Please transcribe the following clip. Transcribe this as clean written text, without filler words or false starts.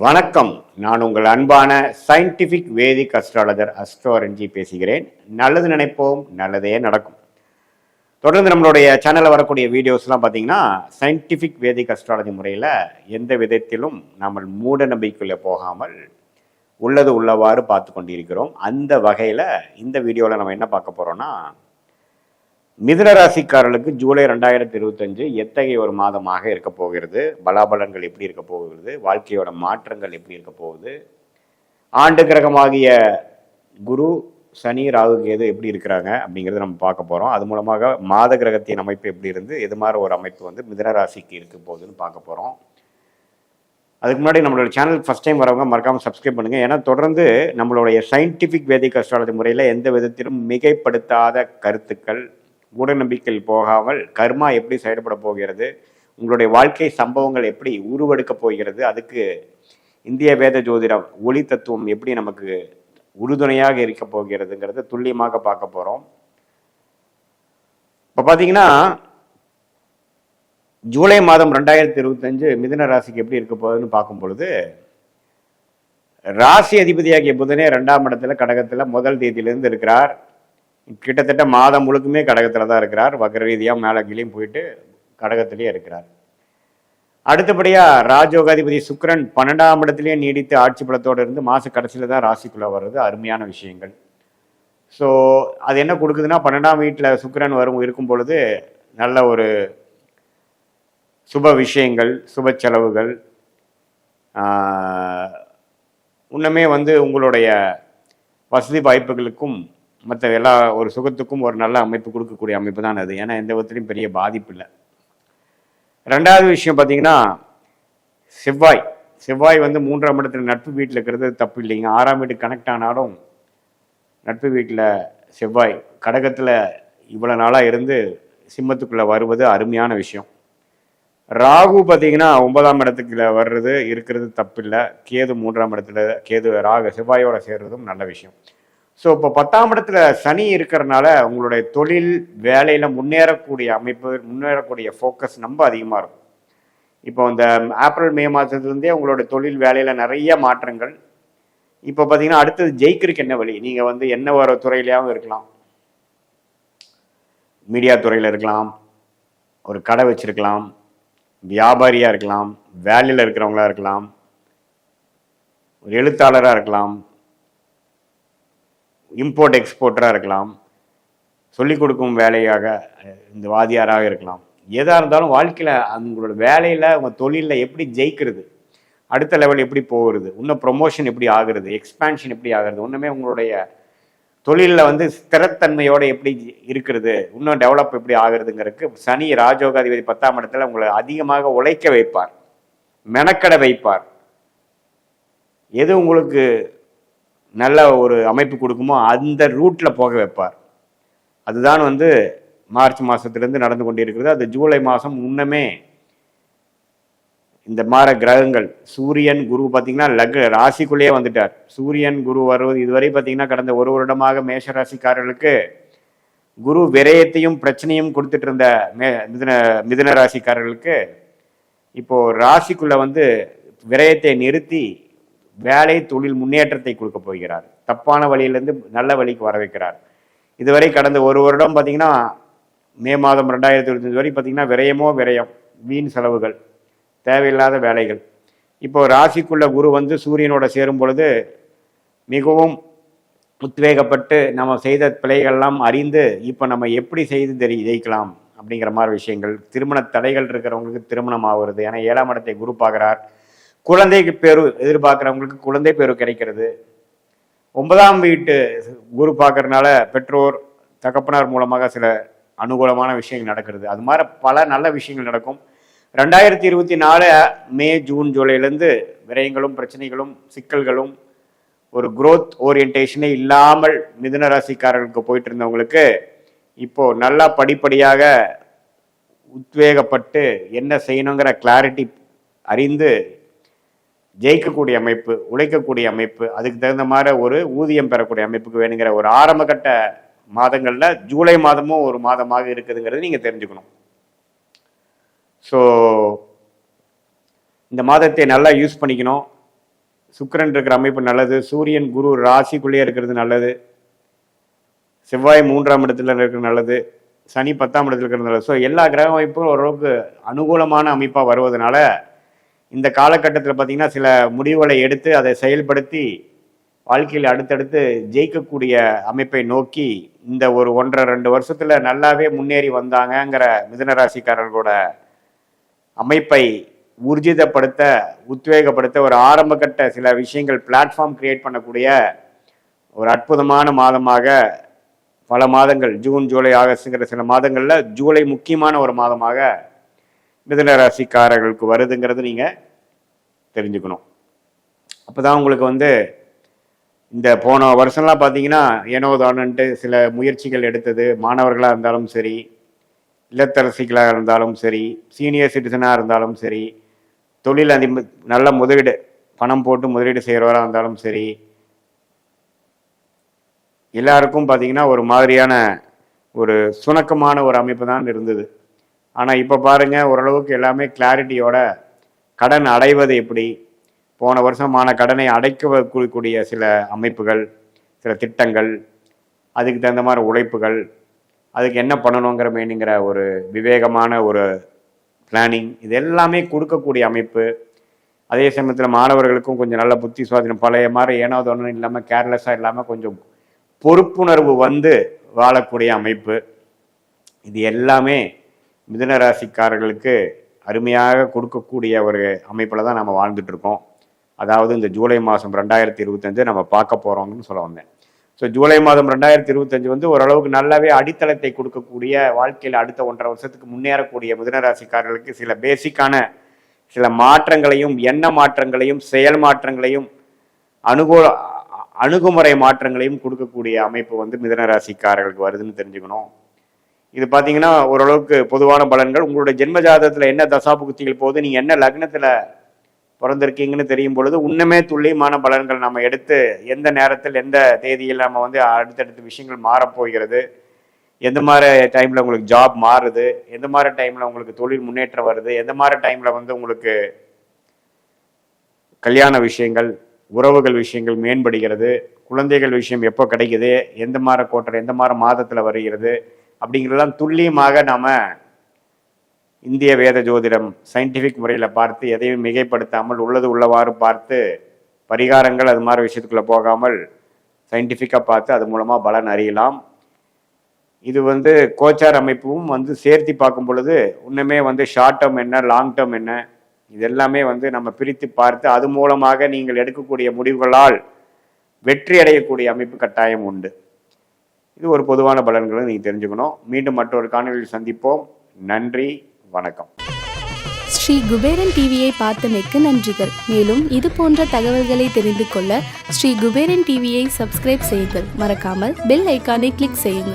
வணக்கம். நான் உங்கள் அன்பான சயின்டிஃபிக் வேதிக் அஸ்ட்ராலஜர் அஸ்ட்ரோரஞ்சி பேசுகிறேன். நல்லது நினைப்போம், நல்லதே நடக்கும். தொடர்ந்து நம்மளுடைய சேனலில் வரக்கூடிய வீடியோஸ்லாம் பார்த்தீங்கன்னா சயின்டிஃபிக் வேதிக் அஸ்ட்ராலஜி முறையில் எந்த விதத்திலும் நம்ம மூட நம்பிக்கைக்குள்ளே போகாமல் உள்ளது உள்ளவாறு பார்த்து கொண்டிருக்கிறோம். அந்த வகையில் இந்த வீடியோவில் நம்ம என்ன பார்க்க போகிறோம்னா, மிதுன ராசிக்காரர்களுக்கு ஜூலை 2025 எத்தகைய ஒரு மாதமாக இருக்க போகிறது, பலாபலன்கள் எப்படி இருக்க போகிறது, வாழ்க்கையோட மாற்றங்கள் எப்படி இருக்க போகுது, ஆண்டு கிரகமாகிய குரு, சனி, ராகு, கேது எப்படி இருக்கிறாங்க அப்படிங்கிறத நம்ம பார்க்க போகிறோம். அது மூலமாக மாத கிரகத்தின் அமைப்பு எப்படி இருந்து எது மாதிரி ஒரு அமைப்பு வந்து மிதுன ராசிக்கு இருக்க போகுதுன்னு பார்க்க போகிறோம். அதுக்கு முன்னாடி நம்மளோட சேனல் ஃபஸ்ட் டைம் வரவங்க மறக்காமல் சப்ஸ்கிரைப் பண்ணுங்கள். ஏன்னா தொடர்ந்து நம்மளுடைய சயின்டிஃபிக் வேதிக் அஸ்ட்ராலஜி முறையில் எந்த விதத்திலும் மிகைப்படுத்தாத கருத்துக்கள், மூட நம்பிக்கையில் போகாமல் கர்மா எப்படி செயல்பட போகிறது, உங்களுடைய வாழ்க்கை சம்பவங்கள் எப்படி உருவெடுக்க போகிறது, அதுக்கு இந்திய வேத ஜோதிடம் ஒளி தத்துவம் எப்படி நமக்கு உறுதுணையாக இருக்க போகிறதுங்கிறத துல்லியமாக பார்க்க போகிறோம். இப்போ பார்த்தீங்கன்னா ஜூலை மாதம் 2025 மிதுன ராசிக்கு எப்படி இருக்க போகுதுன்னு பார்க்கும் பொழுது, ராசி அதிபதியாகிய புதனே 2ஆம் இடத்துல கடகத்தில் முதல் தேதியிலிருந்து இருக்கிறார். கிட்டத்தட்ட மாதம் முழுக்குமே கடகத்தில் தான் இருக்கிறார். வக்ர ரீதியாக மேலே கீழையும் போயிட்டு கடகத்திலேயே இருக்கிறார். அடுத்தபடியாக ராஜயோகாதிபதி சுக்கிரன் 12ஆம் இடத்துலேயே நீடித்து ஆட்சி பலத்தோடு இருந்து மாத கடைசியில் தான் ராசிக்குள்ளே வர்றது அருமையான விஷயங்கள். ஸோ அது என்ன கொடுக்குதுன்னா, 12ஆம் வீட்டில் சுக்கிரன் இருக்கும் பொழுது நல்ல ஒரு சுப விஷயங்கள், சுப செலவுகள், இன்னுமே வந்து உங்களுடைய வசதி வாய்ப்புகளுக்கும் மற்ற எல்லா ஒரு சுகத்துக்கும் ஒரு நல்ல அமைப்பு கொடுக்கக்கூடிய அமைப்பு தான் அது. ஏன்னா எந்த விதத்துலையும் பெரிய பாதிப்பு இல்லை. ரெண்டாவது விஷயம் பார்த்தீங்கன்னா, செவ்வாய் வந்து 3ஆம் இடத்துல நட்பு வீட்டில் இருக்கிறது தப்பு இல்லைங்க. 6ஆம் வீட்டுக்கு கனெக்ட் ஆனாலும் நட்பு வீட்டில் செவ்வாய் கடகத்தில் இவ்வளோ நாளாக இருந்து சிம்மத்துக்குள்ளே வருவது அருமையான விஷயம். ராகு பார்த்தீங்கன்னா 9ஆம் இடத்துக்குள்ள வர்றது இருக்கிறது தப்பில்லை. கேது 3ஆம் இடத்துல செவ்வாயோட சேர்றதும் நல்ல விஷயம். ஸோ இப்போ 10ஆம் இடத்துல சனி இருக்கிறனால உங்களுடைய தொழில் வேலையில் முன்னேறக்கூடிய அமைப்பு, முன்னேறக்கூடிய ஃபோக்கஸ் ரொம்ப அதிகமாக இருக்கும். இப்போ இந்த ஏப்ரல் மே மாதத்துலேருந்தே உங்களோட தொழில் வேலையில் நிறைய மாற்றங்கள். இப்போ பார்த்தீங்கன்னா அடுத்தது ஜெயிக்கிறதுக்கு என்ன வழி, நீங்கள் வந்து என்ன ஒரு துறையிலையாகவும் இருக்கலாம், மீடியா துறையில் இருக்கலாம், ஒரு கடை வச்சிருக்கலாம், வியாபாரியாக இருக்கலாம், வேலையில் இருக்கிறவங்களா இருக்கலாம், ஒரு எழுத்தாளராக இருக்கலாம், இம்போர்ட் எக்ஸ்போர்ட்டராக இருக்கலாம், சொல்லிக் கொடுக்கும் வேலையாக இந்த வாதியாராக இருக்கலாம். எதாக இருந்தாலும் வாழ்க்கையில் உங்களோட வேலையில் உங்கள் தொழிலில் எப்படி ஜெயிக்கிறது, அடுத்த லெவல் எப்படி போகிறது, இன்னும் ப்ரொமோஷன் எப்படி ஆகுறது, எக்ஸ்பேன்ஷன் எப்படி ஆகுறது, இன்னுமே உங்களுடைய தொழிலில் வந்து ஸ்திரத்தன்மையோடு எப்படி இருக்கிறது, இன்னும் டெவலப் எப்படி ஆகுறதுங்கிறதுக்கு சனி ராஜயோகாதிபதி 10ஆம் இடத்துல உங்களை அதிகமாக உழைக்க வைப்பார், மெனக்கடை வைப்பார். எது உங்களுக்கு நல்ல ஒரு அமைப்பு கொடுக்குமோ அந்த ரூட்டில் போக வைப்பார். அதுதான் வந்து மார்ச் மாதத்துலேருந்து நடந்து கொண்டிருக்கிறது. அது ஜூலை மாதம் முன்னமே இந்த மாதிரி கிரகங்கள் சூரியன் குரு பார்த்தீங்கன்னா ராசிக்குள்ளேயே வந்துட்டார். சூரியன் குரு வருவது இதுவரை பார்த்தீங்கன்னா கடந்த ஒரு வருடமாக மேஷ ராசிக்காரர்களுக்கு குரு விரயத்தையும் பிரச்சனையும் கொடுத்துட்டு இருந்த மிதுன ராசிக்காரர்களுக்கு இப்போ ராசிக்குள்ள வந்து விரயத்தை நிறுத்தி வேலை தொழில் முன்னேற்றத்தை கொடுக்க போகிறார். தப்பான வழியிலேருந்து நல்ல வழிக்கு வர வைக்கிறார். இதுவரை கடந்த ஒரு வருடம் பார்த்தீங்கன்னா மே மாதம் 2025 வரை பார்த்தீங்கன்னா விரயம், வீண் செலவுகள், தேவையில்லாத வேலைகள். இப்போ ராசிக்குள்ள குரு வந்து சூரியனோட சேரும் பொழுது மிகவும் உத்வேகப்பட்டு நம்ம செய்த பிழைகள்லாம் அறிந்து இப்போ நம்ம எப்படி செய்து ஜெயிக்கலாம் அப்படிங்கிற மாதிரி விஷயங்கள். திருமண தடைகள் இருக்கிறவங்களுக்கு திருமணம் ஆகுறது. ஏன்னா 7ஆம் இடத்தை குரு பார்க்குறார். குழந்தைக்கு பேரு எதிர்பார்க்குறவங்களுக்கு குழந்தை பேரு கிடைக்கிறது. 9ஆம் வீட்டு குரு பார்க்கறதுனால பெற்றோர் தகப்பனார் மூலமாக சில அனுகூலமான விஷயங்கள் நடக்கிறது. அது மாதிரி பல நல்ல விஷயங்கள் நடக்கும். 2024 மே ஜூன் ஜூலைலேருந்து விரயங்களும் பிரச்சனைகளும் சிக்கல்களும் ஒரு குரோத் ஓரியன்டேஷனே இல்லாமல் மிதுன ராசிக்காரர்களுக்கு போயிட்டு இருந்தவங்களுக்கு இப்போ நல்லா படிப்படியாக உத்வேகப்பட்டு என்ன செய்யணுங்கிற கிளாரிட்டி அறிந்து ஜெயிக்கக்கூடிய அமைப்பு, உழைக்கக்கூடிய அமைப்பு, அதுக்கு தகுந்த மாதிரி ஒரு ஊதியம் பெறக்கூடிய அமைப்புக்கு வேணுங்கிற ஒரு ஆரம்பகட்ட மாதங்களில் ஜூலை மாதமும் ஒரு மாதமாக இருக்குதுங்கிறது நீங்கள் தெரிஞ்சுக்கணும். ஸோ இந்த மாதத்தை நல்லா யூஸ் பண்ணிக்கணும். சுக்கிரன் இருக்கிற அமைப்பு நல்லது. சூரியன் குரு ராசிக்குள்ளேயே இருக்கிறது நல்லது. செவ்வாய் 3ஆம் இடத்துல இருக்கிறது நல்லது. சனி 10ஆம் இடத்துல இருக்கிறது நல்லது. ஸோ எல்லா கிரக அமைப்பும் ஓரளவுக்கு அனுகூலமான அமைப்பாக வருவதனால இந்த காலகட்டத்தில் பார்த்தீங்கன்னா சில முடிவுகளை எடுத்து அதை செயல்படுத்தி வாழ்க்கையில் அடுத்தடுத்து ஜெயிக்கக்கூடிய அமைப்பை நோக்கி இந்த ஒரு 1.5-2 வருஷத்துல நல்லாவே முன்னேறி வந்தாங்கங்கிற மிதுன ராசிக்காரர்களோட அமைப்பை ஊர்ஜிதப்படுத்த உத்வேகப்படுத்த ஒரு ஆரம்பகட்ட சில விஷயங்கள் பிளாட்ஃபார்ம் கிரியேட் பண்ணக்கூடிய ஒரு அற்புதமான மாதமாக பல மாதங்கள் ஜூன் ஜூலை ஆகஸ்ட்ங்கிற சில மாதங்களில் ஜூலை முக்கியமான ஒரு மாதமாக மிதுன ராசிக்காரர்களுக்கு வருதுங்கிறது நீங்கள் தெரிஞ்சுக்கணும். அப்போ தான் உங்களுக்கு இந்த போன வருஷம்லாம் பார்த்தீங்கன்னா ஏனோதானன்ட்டு சில முயற்சிகள் எடுத்தது மாணவர்களாக இருந்தாலும் சரி, இல்லத்தரசிகளாக இருந்தாலும் சரி, சீனியர் சிட்டிசனாக இருந்தாலும் சரி, தொழில் நல்ல முதலீடு பணம் போட்டு முதலீடு செய்கிறவராக இருந்தாலும் சரி, எல்லாருக்கும் பார்த்தீங்கன்னா ஒரு மாதிரியான ஒரு சுணக்கமான ஒரு அமைப்பு தான் இருந்தது. ஆனால் இப்போ பாருங்கள், ஓரளவுக்கு எல்லாமே கிளாரிட்டியோட கடன் அடைவது எப்படி, போன வருஷமான கடனை அடைக்கக்கூடிய சில அமைப்புகள், சில திட்டங்கள், அதுக்கு தகுந்த மாதிரி உழைப்புகள், அதுக்கு என்ன பண்ணணுங்கிற மேனிங்கிற ஒரு விவேகமான ஒரு பிளானிங், இது எல்லாமே கொடுக்கக்கூடிய அமைப்பு. அதே சமயத்தில் மாணவர்களுக்கும் கொஞ்சம் நல்ல புத்தி சுவாதீனம், பழைய மாதிரி ஏனாவது ஒன்றும் இல்லாமல் கேர்லெஸ்ஸாக இல்லாமல் கொஞ்சம் பொறுப்புணர்வு வாழக்கூடிய அமைப்பு. இது எல்லாமே மிதுன ராசிக்காரர்களுக்கு அருமையாக கொடுக்கக்கூடிய ஒரு அமைப்பில் தான் நம்ம வாழ்ந்துட்டு இருக்கோம். அதாவது இந்த ஜூலை மாதம் 2025 நம்ம பார்க்க போகிறோம்னு சொல்ல வந்தேன். ஸோ ஜூலை மாதம் 2025 ஓரளவுக்கு நல்லாவே அடித்தளத்தை கொடுக்கக்கூடிய, வாழ்க்கையில் அடுத்த 1.5 வருஷத்துக்கு முன்னேறக்கூடிய மிதுன ராசிக்காரர்களுக்கு சில பேசிக்கான சில மாற்றங்களையும், எண்ண மாற்றங்களையும், செயல் மாற்றங்களையும், அணுகுமுறை மாற்றங்களையும் கொடுக்கக்கூடிய அமைப்பு மிதுன ராசிக்காரர்களுக்கு வருதுன்னு தெரிஞ்சுக்கணும். இது பார்த்தீங்கன்னா ஓரளவுக்கு பொதுவான பலன்கள். உங்களுடைய ஜென்ம ஜாதகத்தில் என்ன தசாபுக்திகள் போகுது, நீங்கள் என்ன லக்னத்தில் பிறந்திருக்கீங்கன்னு தெரியும் பொழுது இன்னுமே துல்லியமான பலன்கள் நம்ம எடுத்து எந்த நேரத்தில் எந்த தேதியில் நம்ம அடுத்தடுத்த விஷயங்கள் மாறப்போகிறது, எந்த மாதிரி டைமில் உங்களுக்கு ஜாப் மாறுது, எந்த மாதிரி டைமில் உங்களுக்கு தொழில் முன்னேற்றம் வருது, எந்த மாதிரி டைமில் உங்களுக்கு கல்யாண விஷயங்கள், உறவுகள் விஷயங்கள் மேம்படுகிறது, குழந்தைகள் விஷயம் எப்போ கிடைக்குது, எந்த மாதிரி கோட்டர் எந்த மாதிரி மாதத்தில் வருகிறது அப்படிங்கிறதெல்லாம் துல்லியமாக நாம் இந்திய வேத ஜோதிடம் சயின்டிஃபிக் முறையில் பார்த்து எதையும் மிகைப்படுத்தாமல் உள்ளது உள்ளவாறு பார்த்து பரிகாரங்கள் அது மாதிரி விஷயத்துக்குள்ளே போகாமல் சயின்டிஃபிக்காக பார்த்து அது மூலமாக பலன் அறியலாம். இது கோச்சார் அமைப்பும் சேர்த்தி பார்க்கும் பொழுது இன்னுமே ஷார்ட் டேர்ம் என்ன, லாங் டேர்ம் என்ன, இதெல்லாமே நம்ம பிரித்து பார்த்து அது மூலமாக நீங்கள் எடுக்கக்கூடிய முடிவுகளால் வெற்றி அடையக்கூடிய அமைப்பு கட்டாயம் உண்டு. இது ஒரு பொதுவான பலன்களை நீங்கள் தெரிஞ்சுக்கணும். மீண்டும் மற்றொரு காணொலியில் சந்திப்போம். நன்றி, வணக்கம். ஸ்ரீ குபேரன் டிவியை பார்த்தமைக்கு நன்றிகள். மேலும் இது போன்ற தகவல்களை தெரிந்து கொள்ள ஸ்ரீ குபேரன் டிவியை சப்ஸ்கிரைப் செய்யுங்கள். மறக்காமல் பெல் ஐக்கானை கிளிக் செய்யுங்கள்.